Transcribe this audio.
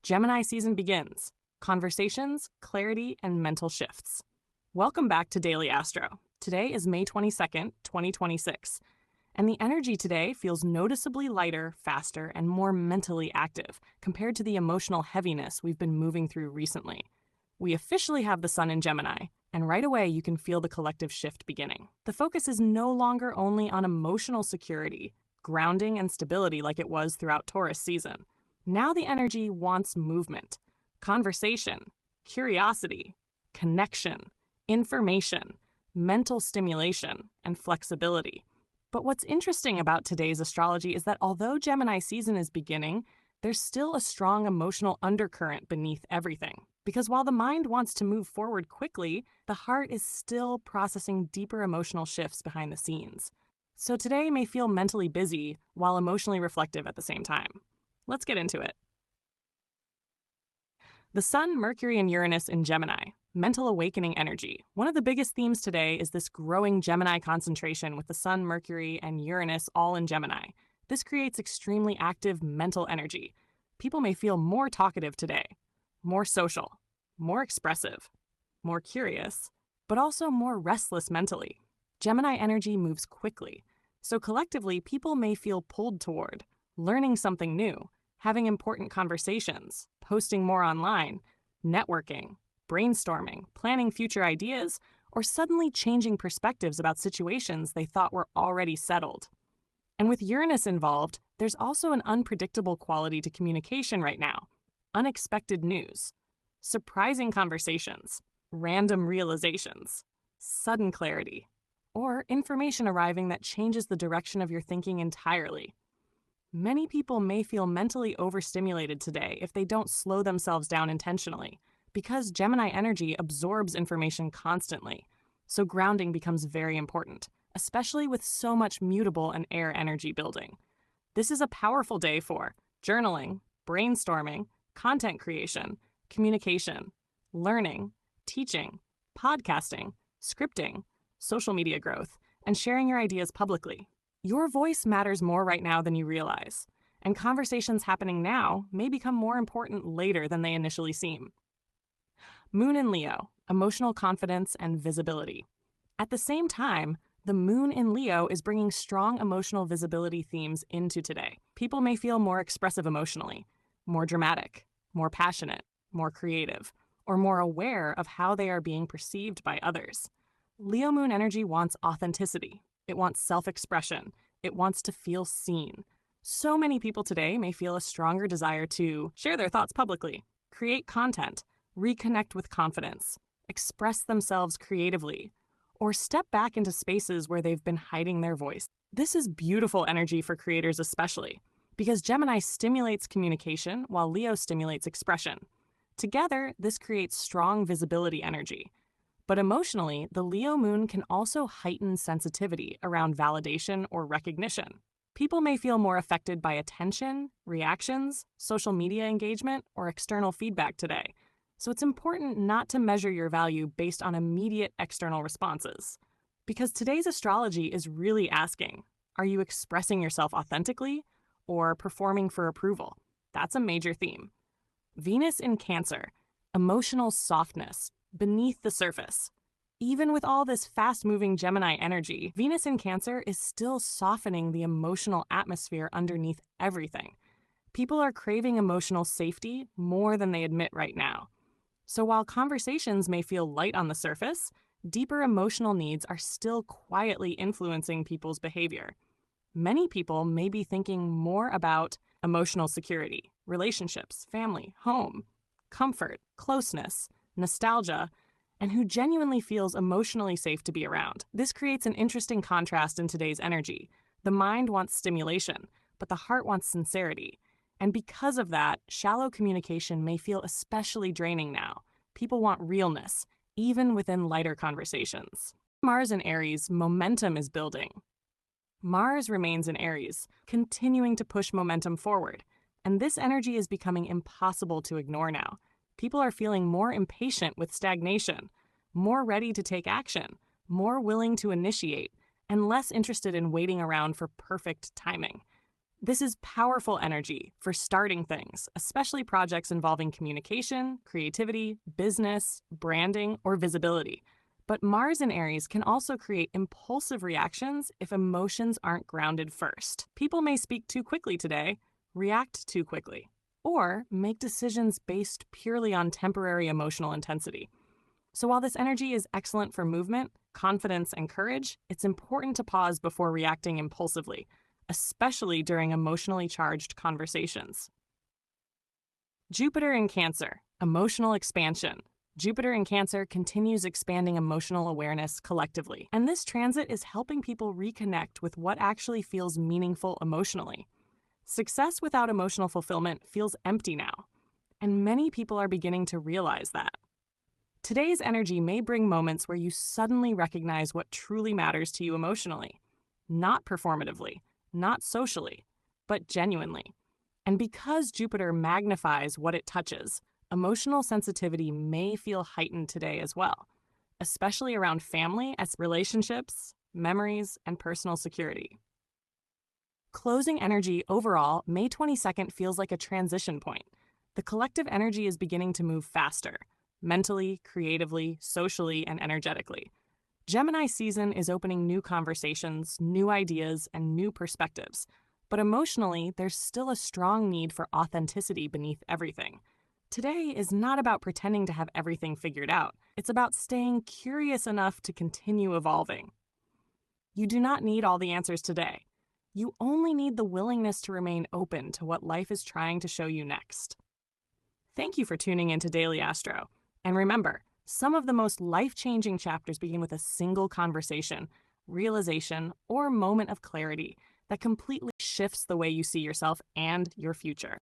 Gemini season begins. Conversations, clarity, and mental shifts. Welcome back to Daily Astro. Today is May 22nd, 2026, and the energy today feels noticeably lighter, faster, and more mentally active compared to the emotional heaviness we've been moving through recently. We officially have the sun in Gemini, and right away you can feel the collective shift beginning. The focus is no longer only on emotional security, grounding, and stability like it was throughout Taurus season. Now the energy wants movement, conversation, curiosity, connection, information, mental stimulation, and flexibility. But what's interesting about today's astrology is that although Gemini season is beginning, there's still a strong emotional undercurrent beneath everything. Because while the mind wants to move forward quickly, the heart is still processing deeper emotional shifts behind the scenes. So today may feel mentally busy while emotionally reflective at the same time. Let's get into it. The Sun, Mercury, and Uranus in Gemini. Mental awakening energy. One of the biggest themes today is this growing Gemini concentration with the Sun, Mercury, and Uranus all in Gemini. This creates extremely active mental energy. People may feel more talkative today, more social, more expressive, more curious, but also more restless mentally. Gemini energy moves quickly, so collectively people may feel pulled toward learning something new, having important conversations, posting more online, networking, brainstorming, planning future ideas, or suddenly changing perspectives about situations they thought were already settled. And with Uranus involved, there's also an unpredictable quality to communication right now. Unexpected news, surprising conversations, random realizations, sudden clarity, or information arriving that changes the direction of your thinking entirely. Many people may feel mentally overstimulated today if they don't slow themselves down intentionally, because Gemini energy absorbs information constantly, so grounding becomes very important, especially with so much mutable and air energy building. This is a powerful day for journaling, brainstorming, content creation, communication, learning, teaching, podcasting, scripting, social media growth, and sharing your ideas publicly. Your voice matters more right now than you realize, and conversations happening now may become more important later than they initially seem. Moon in Leo, emotional confidence and visibility. At the same time, the moon in Leo is bringing strong emotional visibility themes into today. People may feel more expressive emotionally, more dramatic, more passionate, more creative, or more aware of how they are being perceived by others. Leo moon energy wants authenticity. It wants self-expression. It wants to feel seen. So many people today may feel a stronger desire to share their thoughts publicly, create content, reconnect with confidence, express themselves creatively, or step back into spaces where they've been hiding their voice. This is beautiful energy for creators especially, because Gemini stimulates communication while Leo stimulates expression. Together, this creates strong visibility energy. But emotionally, the Leo moon can also heighten sensitivity around validation or recognition. People may feel more affected by attention, reactions, social media engagement, or external feedback today. So it's important not to measure your value based on immediate external responses. Because today's astrology is really asking, are you expressing yourself authentically or performing for approval? That's a major theme. Venus in Cancer, emotional softness, beneath the surface. Even with all this fast-moving Gemini energy, Venus in Cancer is still softening the emotional atmosphere underneath everything. People are craving emotional safety more than they admit right now. So while conversations may feel light on the surface, deeper emotional needs are still quietly influencing people's behavior. Many people may be thinking more about emotional security, relationships, family, home, comfort, closeness, nostalgia, and who genuinely feels emotionally safe to be around. This creates an interesting contrast in today's energy. The mind wants stimulation, but the heart wants sincerity. And because of that, shallow communication may feel especially draining now. People want realness, even within lighter conversations. Mars in Aries, momentum is building. Mars remains in Aries, continuing to push momentum forward. And this energy is becoming impossible to ignore now. People are feeling more impatient with stagnation, more ready to take action, more willing to initiate, and less interested in waiting around for perfect timing. This is powerful energy for starting things, especially projects involving communication, creativity, business, branding, or visibility. But Mars in Aries can also create impulsive reactions if emotions aren't grounded first. People may speak too quickly today, react too quickly, or make decisions based purely on temporary emotional intensity. So while this energy is excellent for movement, confidence, and courage, it's important to pause before reacting impulsively, especially during emotionally charged conversations. Jupiter in Cancer, emotional expansion. Jupiter in Cancer continues expanding emotional awareness collectively, and this transit is helping people reconnect with what actually feels meaningful emotionally. Success without emotional fulfillment feels empty now, and many people are beginning to realize that. Today's energy may bring moments where you suddenly recognize what truly matters to you emotionally, not performatively, not socially, but genuinely. And because Jupiter magnifies what it touches, emotional sensitivity may feel heightened today as well, especially around family, as relationships, memories, and personal security. Closing energy overall, May 22nd feels like a transition point. The collective energy is beginning to move faster, mentally, creatively, socially, and energetically. Gemini season is opening new conversations, new ideas, and new perspectives. But emotionally, there's still a strong need for authenticity beneath everything. Today is not about pretending to have everything figured out. It's about staying curious enough to continue evolving. You do not need all the answers today. You only need the willingness to remain open to what life is trying to show you next. Thank you for tuning into Daily Astro. And remember, some of the most life-changing chapters begin with a single conversation, realization, or moment of clarity that completely shifts the way you see yourself and your future.